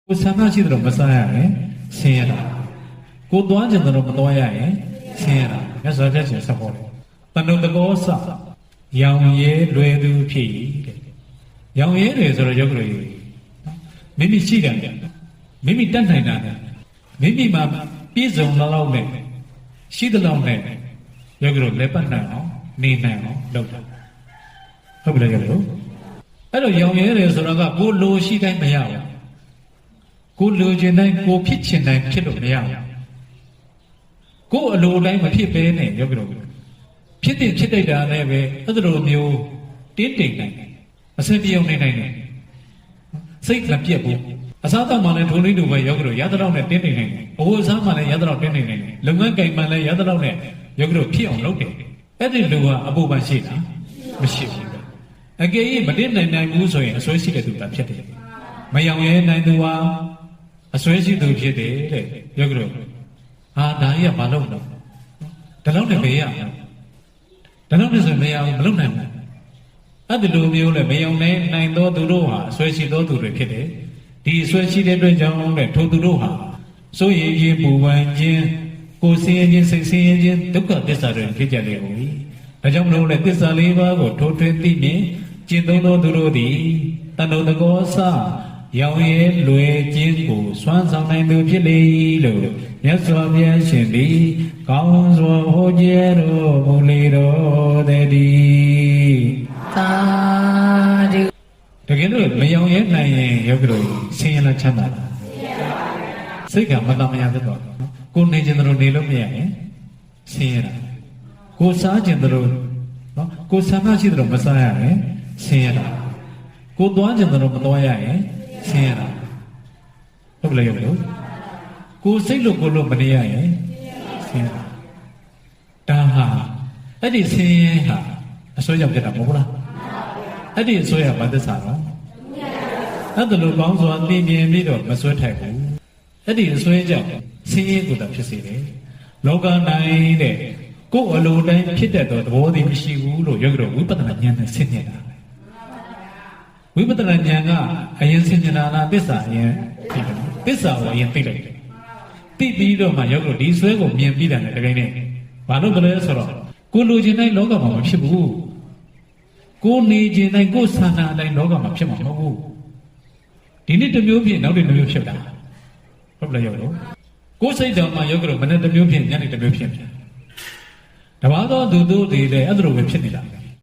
ကိုဆန္ဒရှိတယ်လို့မစားရရင်ဆင်းရဲတာကိုသွားကျင်တယ်လို့မသွားရရင်ဆင်းရဲတာမြတ်စွာဘုရားရှင်ဆက်ဟောတယ်တဏှုတကောစရောင်ရဲလွယ်သူဖြစ်၏တဲ့ရောင်ရဲတယ်ဆိုတော့ယောဂလူကြီးမိမိရှိတယ်မိမိတတ်နိုင်တာမိမိမှာပြည့်စုံလောက်နဲ့ရှိတဲ့လောက်နဲ့ယောဂလူလက်ပတ်နိုင်အောင်နေနိုင်အောင်လုပ်တာဟုတ်ပြီလားယောဂလူအဲ့တော့ရောင်ရဲတယ်ဆိုတော့ကကိုလိုရှိတိုင်းမရဘူးကိုလိုချင်တိုင်းကိုဖြစ်ချင်တိုင်းဖြစ်လို့မရဘူးကိုအလိုတိုင်းမဖြစ်ပဲနဲ့ယောဂလူဖြစ်တဲ့ဖြစ်တတ်တာနဲ့ပဲအဲ့လိုမျိုးတင်းတိမ်နိုင်အစပြုံနေနိုင်တယ်စိတ်မပြတ်ဘူးအစားတောက်မှလည်းထုံလေးတူပဲယောဂလူရသလောက်နဲ့တင်းတိမ်နိုင်တယ်အဝတ်စားမှလည်းရသလောက်တင်းတိမ်နိုင်တယ်လုပ်ငန်းကိန်းမှလည်းရသလောက်နဲ့ယောဂလူဖြစ်အောင်လုပ်တယ်အဲ့ဒီလူကအဖို့မှရှိတာမရှိဘူးအကယ်၍မတင်းနိုင်ဘူးဆိုရင်အစွဲရှိတဲ့သူကဖြစ်တယ်မယောင်ရဲနိုင်သူဟာအစွဲရှိသူဖြစ်တယ်တဲ့ယောဂလူဟာဒါကြီးကမလုပ်တော့ဒါလောက်နဲ့ပဲရအောင်ဒါလောက်နဲ့ဆိုမရဘူးမလုပ်နိုင်ဘူးအဲ့ဒီလိုမျိုးလဲမယောင်နိုင်သောသူတို့ဟာအစွဲရှိသောသူတွေဖြစ်တယ်ဒီအစွဲရှိတဲ့အတွက်ကြောင့်တဲ့ထိုသူတို့ဟာစိုးရိမ်ခြင်းပူပန်ခြင်းကိုယ်ဆင်းရဲခြင်းစိတ်ဆင်းရဲခြင်းဒုက္ခသစ္စာတွေဖြစ်ကြလေကုန်ပြီဒါကြောင့်မလို့လဲသစ္စာလေးပါးကိုထိုးထွင်းသိမြင်ကျင့်သုံးသောသူတို့သည်တဏှုတကောစရောင်ရဲလွယ်ခြင်းကိုစွမ်းဆောင်နိုင်သူဖြစ်လေလို့မြတ်စွာဘုရားရှင်သည်ကောင်းစွာဟောကြားတော်မူလေတော်တည်းသာဓုတကယ်လို့မယောင်ရဲနိုင်ရင်ယောဂီတို့ဆင်းရဲလားချမ်းသာလားစိတ်ကမတမရသက်တော့ကိုနေခြင်းတို့နေလို့မရရင်ဆင်းရဲတာကိုစားခြင်းတို့နော်ကိုဆန္ဒရှိတယ်မစားရရင်ဆင်းရဲတာကိုသွားခြင်းတို့မသွားရရင်ဆင်းရဲတာဟုတ်ပြီလားယောဂီတို့ကိုစိတ်လို့ကိုလို့မနေရရင်ဆင်းရဲတာဒါဟာအဲ့ဒီဆင်းရဲဟာအစွဲကြောင့်ဖြစ်တာမဟုတ်လားအဲ့ဒီအစွဲကဘာသစ္စာတော့အဲ့ဒါလိုကောင်းစွာသိမြင်ပြီးတော့မစွဲထိုက်ဘူးအဲ့ဒီအစွဲကြောင့်ဆင်းရဲကိုယ်တာဖြစ်စေတယ်လောကနိုင်တဲ့ကိုယ်အလိုတိုင်းဖြစ်တတ်သောသဘောတည်းမရှိဘူးလို့ယောဂီတို့ဝိပဿနာဉာဏ်နဲ့ဆင်ញင်တာဝိပဿနာဉာဏ်ကအရင်ဆင်ញင်တာလားသစ္စာအရင်သိတယ်သစ္စာကိုအရင်သိလိုက်တယ်သိပြီးတော့မှယောဂီတို့ဒီစွဲကိုမြင်ပြီးတယ်တကယ်နဲ့ဘာလို့လဲဆိုတော့ကိုလိုချင်တိုင်းလောကမှာမဖြစ်ဘူးကိုနေချင်တိုင်းကိုဆန္ဒအတိုင်းလောကမှာဖြစ်မှာမဟုတ်ဘူးဒီနေ့တစ်မျိုးဖြစ်နောက်တစ်မျိုးဖြစ်တာဟုတ်လားယောဂီတို့ကိုစိတ်တော်မှာယောဂီတို့မနေ့တစ်မျိုးဖြစ်ညနေတစ်မျိုးဖြစ်ပြန်တဘာသောသူတို့တွေလည်းအဲ့လိုပဲဖြစ်နေတာ